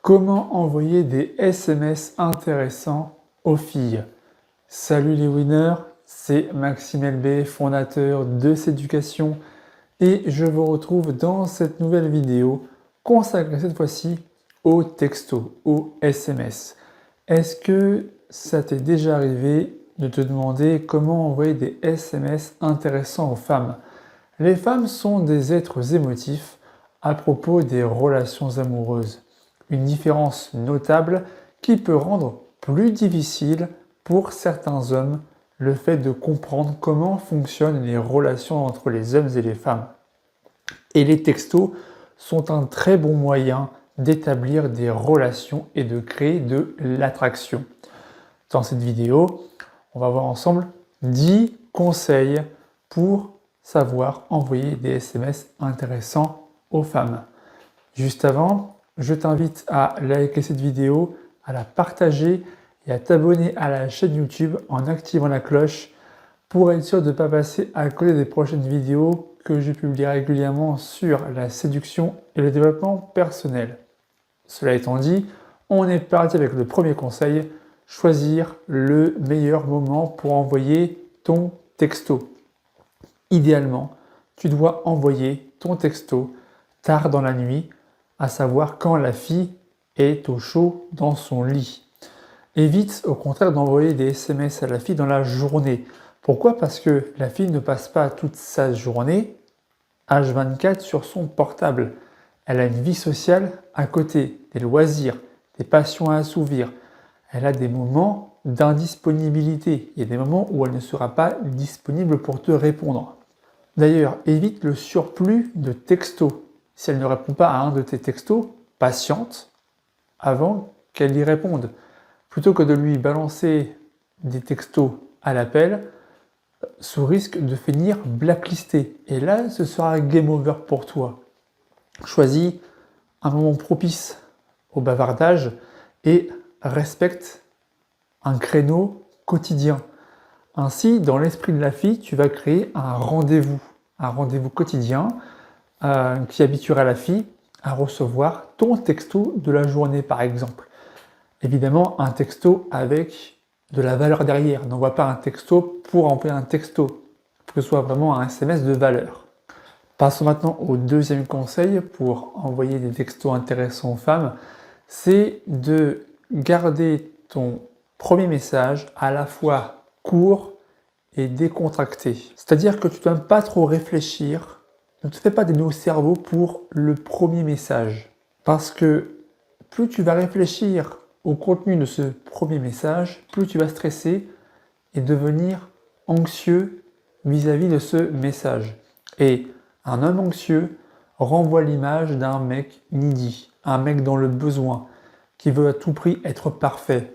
Comment envoyer des SMS intéressants aux filles? Salut les winners, c'est Maxime LB, fondateur de Céducation, et je vous retrouve dans cette nouvelle vidéo consacrée cette fois-ci aux textos, aux SMS. Est-ce que ça t'est déjà arrivé de te demander comment envoyer des SMS intéressants aux femmes? Les femmes sont des êtres émotifs à propos des relations amoureuses. Une différence notable qui peut rendre plus difficile pour certains hommes le fait de comprendre comment fonctionnent les relations entre les hommes et les femmes. Et les textos sont un très bon moyen d'établir des relations et de créer de l'attraction. Dans cette vidéo, on va voir ensemble 10 conseils pour savoir envoyer des SMS intéressants aux femmes. Juste avant, je t'invite à liker cette vidéo, à la partager et à t'abonner à la chaîne YouTube en activant la cloche pour être sûr de ne pas passer à côté des prochaines vidéos que je publie régulièrement sur la séduction et le développement personnel. Cela étant dit, on est parti avec le premier conseil, choisir le meilleur moment pour envoyer ton texto. Idéalement, tu dois envoyer ton texto tard dans la nuit, à savoir quand la fille est au chaud dans son lit. Évite au contraire d'envoyer des SMS à la fille dans la journée. Pourquoi? Parce que la fille ne passe pas toute sa journée H24 sur son portable. Elle a une vie sociale à côté, des loisirs, des passions à assouvir. Elle a des moments d'indisponibilité. Il y a des moments où elle ne sera pas disponible pour te répondre. D'ailleurs, évite le surplus de textos. Si elle ne répond pas à un de tes textos, patiente avant qu'elle y réponde. Plutôt que de lui balancer des textos à l'appel, sous risque de finir blacklisté. Et là, ce sera game over pour toi. Choisis un moment propice au bavardage et respecte un créneau quotidien. Ainsi, dans l'esprit de la fille, tu vas créer un rendez-vous quotidien qui habituera la fille à recevoir ton texto de la journée, par exemple. Évidemment, un texto avec de la valeur derrière. N'envoie pas un texto pour envoyer un texto, pour que ce soit vraiment un SMS de valeur. Passons maintenant au deuxième conseil pour envoyer des textos intéressants aux femmes, c'est de garder ton premier message à la fois court et décontracté. C'est-à-dire que tu ne dois pas trop réfléchir, ne te fais pas des nœuds au cerveau pour le premier message. Parce que plus tu vas réfléchir au contenu de ce premier message, plus tu vas stresser et devenir anxieux vis-à-vis de ce message. Et un homme anxieux renvoie l'image d'un mec needy, un mec dans le besoin, qui veut à tout prix être parfait.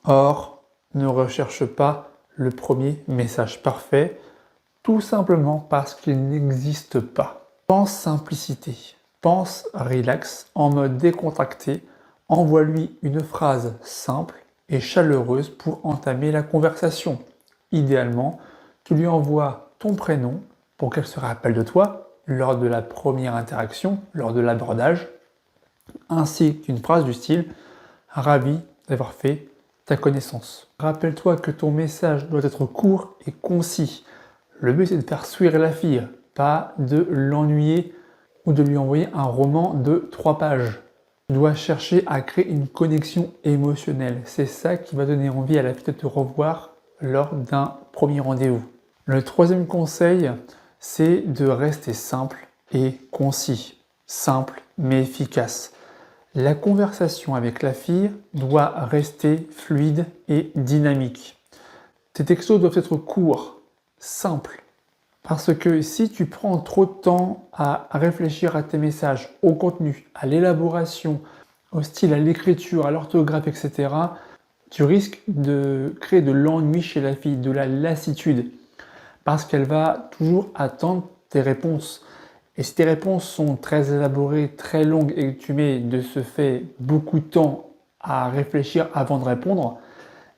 Or, ne recherche pas le premier message parfait, tout simplement parce qu'il n'existe pas. Pense simplicité, pense relax, en mode décontracté, envoie-lui une phrase simple et chaleureuse pour entamer la conversation. Idéalement, tu lui envoies ton prénom pour qu'elle se rappelle de toi lors de la première interaction, lors de l'abordage, ainsi qu'une phrase du style « Ravi d'avoir fait ta connaissance ». Rappelle-toi que ton message doit être court et concis. Le but c'est de faire sourire la fille, pas de l'ennuyer ou de lui envoyer un roman de 3 pages. Tu dois chercher à créer une connexion émotionnelle. C'est ça qui va donner envie à la fille de te revoir lors d'un premier rendez-vous. Le troisième conseil, c'est de rester simple et concis. Simple mais efficace. La conversation avec la fille doit rester fluide et dynamique. Tes textos doivent être courts, simples. Parce que si tu prends trop de temps à réfléchir à tes messages, au contenu, à l'élaboration, au style, à l'écriture, à l'orthographe, etc., tu risques de créer de l'ennui chez la fille, de la lassitude. Parce qu'elle va toujours attendre tes réponses. Et si tes réponses sont très élaborées, très longues et que tu mets de ce fait beaucoup de temps à réfléchir avant de répondre,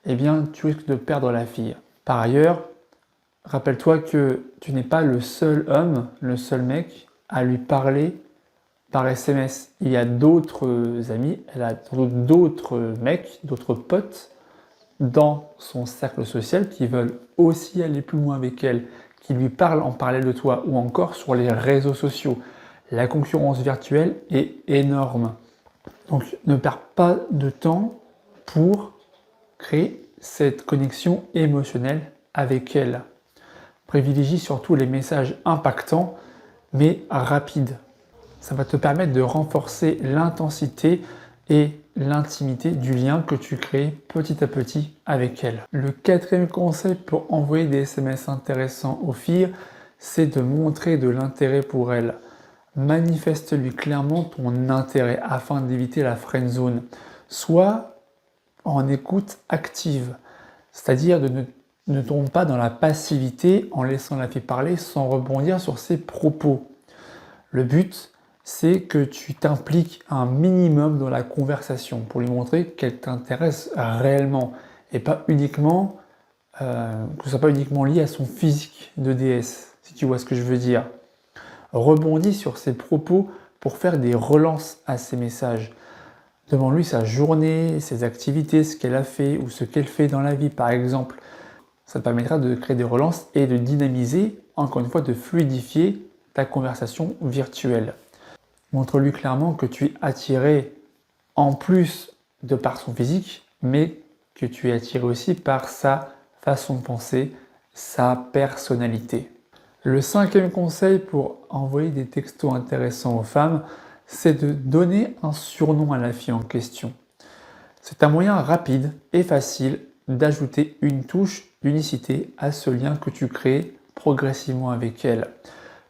eh bien tu risques de perdre la fille. Par ailleurs, rappelle-toi que tu n'es pas le seul homme, le seul mec à lui parler par SMS, il y a d'autres amis, elle a d'autres mecs, d'autres potes dans son cercle social qui veulent aussi aller plus loin avec elle, qui lui parlent en parallèle de toi, ou encore sur les réseaux sociaux. La concurrence virtuelle est énorme. Donc ne perds pas de temps pour créer cette connexion émotionnelle avec elle. Privilégie surtout les messages impactants mais rapides. Ça va te permettre de renforcer l'intensité et l'intimité du lien que tu crées petit à petit avec elle. Le quatrième conseil pour envoyer des SMS intéressants aux filles, c'est de montrer de l'intérêt pour elles. Manifeste-lui clairement ton intérêt afin d'éviter la friend zone. Sois en écoute active, c'est-à-dire ne tombe pas dans la passivité en laissant la fille parler sans rebondir sur ses propos. Le but, c'est que tu t'impliques un minimum dans la conversation pour lui montrer qu'elle t'intéresse réellement et pas uniquement que ce soit pas uniquement lié à son physique de déesse, si tu vois ce que je veux dire. Rebondis sur ses propos pour faire des relances à ses messages. Demande-lui sa journée, ses activités, ce qu'elle a fait ou ce qu'elle fait dans la vie par exemple. Ça te permettra de créer des relances et de dynamiser, encore une fois, de fluidifier ta conversation virtuelle. Montre-lui clairement que tu es attiré en plus de par son physique, mais que tu es attiré aussi par sa façon de penser, sa personnalité. Le cinquième conseil pour envoyer des textos intéressants aux femmes, c'est de donner un surnom à la fille en question. C'est un moyen rapide et facile d'ajouter une touche d'unicité à ce lien que tu crées progressivement avec elle.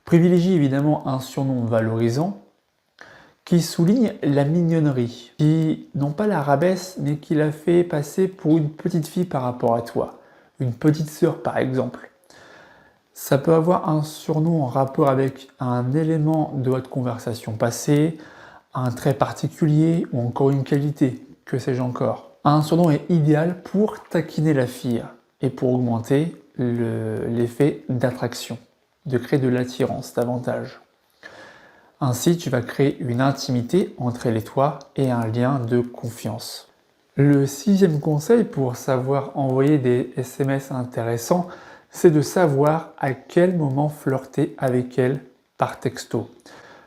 Privilégie évidemment un surnom valorisant qui souligne la mignonnerie, qui non pas la rabaisse, mais qui la fait passer pour une petite fille par rapport à toi, une petite sœur par exemple. Ça peut avoir un surnom en rapport avec un élément de votre conversation passée, un trait particulier ou encore une qualité, que sais-je encore. Un surnom est idéal pour taquiner la fille et pour augmenter l'effet d'attraction, de créer de l'attirance davantage. Ainsi, tu vas créer une intimité entre elle et toi et un lien de confiance. Le sixième conseil pour savoir envoyer des SMS intéressants, c'est de savoir à quel moment flirter avec elle par texto.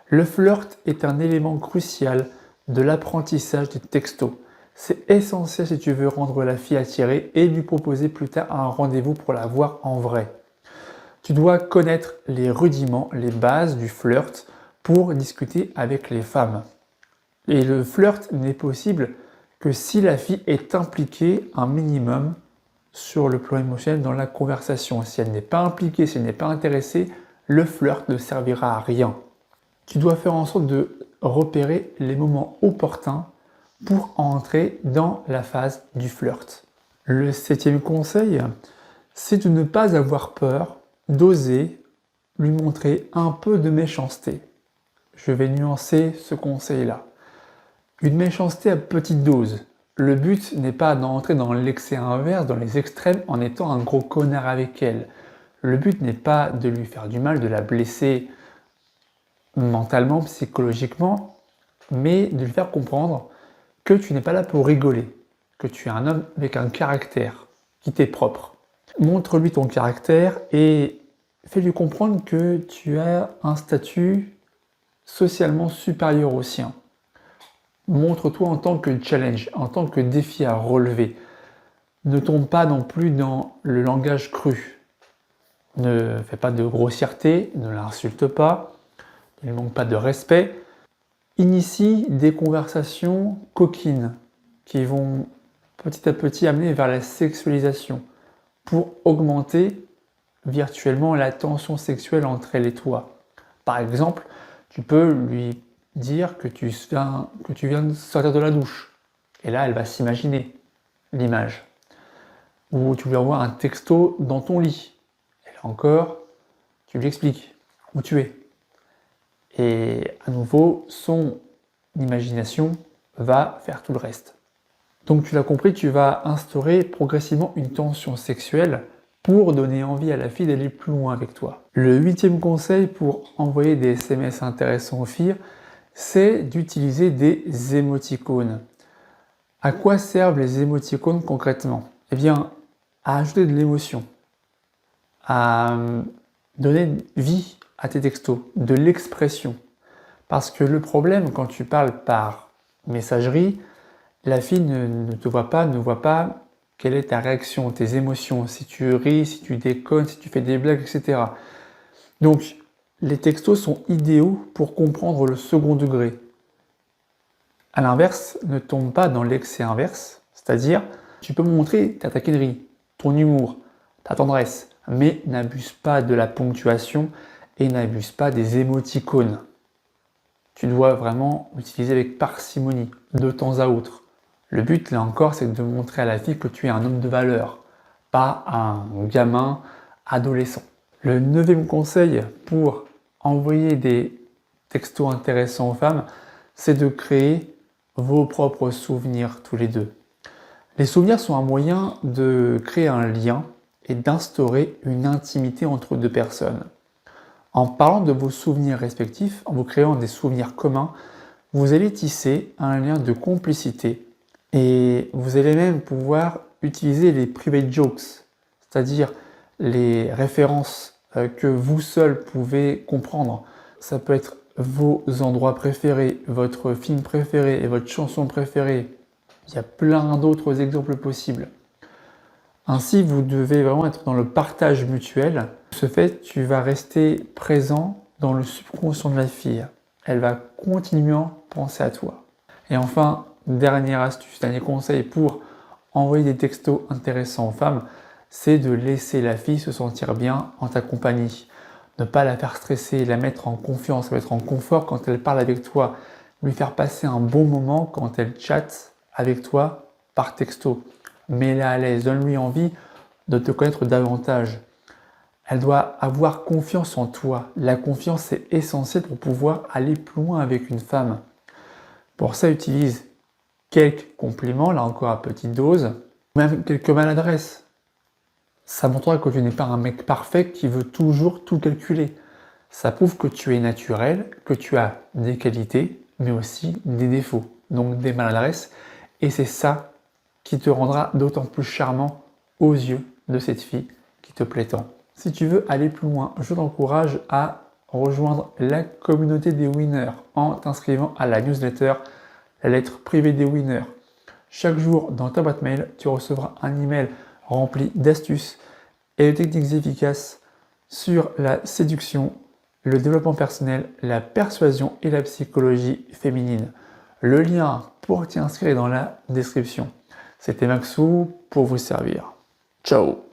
Le flirt est un élément crucial de l'apprentissage des textos. C'est essentiel si tu veux rendre la fille attirée et lui proposer plus tard un rendez-vous pour la voir en vrai. Tu dois connaître les rudiments, les bases du flirt pour discuter avec les femmes. Et le flirt n'est possible que si la fille est impliquée un minimum sur le plan émotionnel dans la conversation. Si elle n'est pas impliquée, si elle n'est pas intéressée, le flirt ne servira à rien. Tu dois faire en sorte de repérer les moments opportuns pour entrer dans la phase du flirt. Le septième conseil, c'est de ne pas avoir peur d'oser lui montrer un peu de méchanceté. Je vais nuancer ce conseil-là. Une méchanceté à petite dose. Le but n'est pas d'entrer dans l'excès inverse, dans les extrêmes, en étant un gros connard avec elle. Le but n'est pas de lui faire du mal, de la blesser mentalement, psychologiquement, mais de lui faire comprendre que tu n'es pas là pour rigoler, que tu es un homme avec un caractère qui t'est propre. Montre-lui ton caractère et fais-lui comprendre que tu as un statut socialement supérieur au sien. Montre-toi en tant que challenge, en tant que défi à relever. Ne tombe pas non plus dans le langage cru. Ne fais pas de grossièreté, ne l'insulte pas, ne lui manque pas de respect. Initie des conversations coquines qui vont petit à petit amener vers la sexualisation pour augmenter virtuellement la tension sexuelle entre elle et toi. Par exemple, tu peux lui dire que tu viens de sortir de la douche. Et là, elle va s'imaginer l'image. Ou tu lui envoies un texto dans ton lit. Et là encore, tu lui expliques où tu es. Et à nouveau, son imagination va faire tout le reste. Donc tu l'as compris, tu vas instaurer progressivement une tension sexuelle pour donner envie à la fille d'aller plus loin avec toi. Le huitième conseil pour envoyer des SMS intéressants aux filles, c'est d'utiliser des émoticônes. À quoi servent les émoticônes concrètement? Eh bien, à ajouter de l'émotion, à donner vie à tes textos, de l'expression. Parce que le problème, quand tu parles par messagerie, la fille ne te voit pas, ne voit pas quelle est ta réaction, tes émotions, si tu ris, si tu déconnes, si tu fais des blagues, etc. Donc, les textos sont idéaux pour comprendre le second degré. À l'inverse, ne tombe pas dans l'excès inverse, c'est-à-dire, tu peux montrer ta taquinerie, ton humour, ta tendresse, mais n'abuse pas de la ponctuation et n'abuse pas des émoticônes. Tu dois vraiment utiliser avec parcimonie, de temps à autre. Le but, là encore, c'est de montrer à la fille que tu es un homme de valeur, pas un gamin adolescent. Le 9e conseil pour envoyer des textos intéressants aux femmes, c'est de créer vos propres souvenirs tous les deux. Les souvenirs sont un moyen de créer un lien et d'instaurer une intimité entre deux personnes. En parlant de vos souvenirs respectifs, en vous créant des souvenirs communs, vous allez tisser un lien de complicité et vous allez même pouvoir utiliser les private jokes, c'est-à-dire les références que vous seul pouvez comprendre. Ça peut être vos endroits préférés, votre film préféré et votre chanson préférée. Il y a plein d'autres exemples possibles. Ainsi, vous devez vraiment être dans le partage mutuel. De ce fait, tu vas rester présent dans le subconscient de la fille. Elle va continuellement penser à toi. Et enfin, dernière astuce, dernier conseil pour envoyer des textos intéressants aux femmes, c'est de laisser la fille se sentir bien en ta compagnie. Ne pas la faire stresser, la mettre en confiance, la mettre en confort quand elle parle avec toi. Lui faire passer un bon moment quand elle chatte avec toi par texto. Mets-la à l'aise, donne-lui envie de te connaître davantage. Elle doit avoir confiance en toi. La confiance est essentielle pour pouvoir aller plus loin avec une femme. Pour ça, utilise quelques compliments, là encore à petite dose, même quelques maladresses. Ça montrera que tu n'es pas un mec parfait qui veut toujours tout calculer. Ça prouve que tu es naturel, que tu as des qualités, mais aussi des défauts, donc des maladresses. Et c'est ça qui te rendra d'autant plus charmant aux yeux de cette fille qui te plaît tant. Si tu veux aller plus loin, je t'encourage à rejoindre la communauté des winners en t'inscrivant à la newsletter, la lettre privée des winners. Chaque jour, dans ta boîte mail, tu recevras un email rempli d'astuces et de techniques efficaces sur la séduction, le développement personnel, la persuasion et la psychologie féminine. Le lien pour t'y inscrire est dans la description. C'était Maxou pour vous servir. Ciao!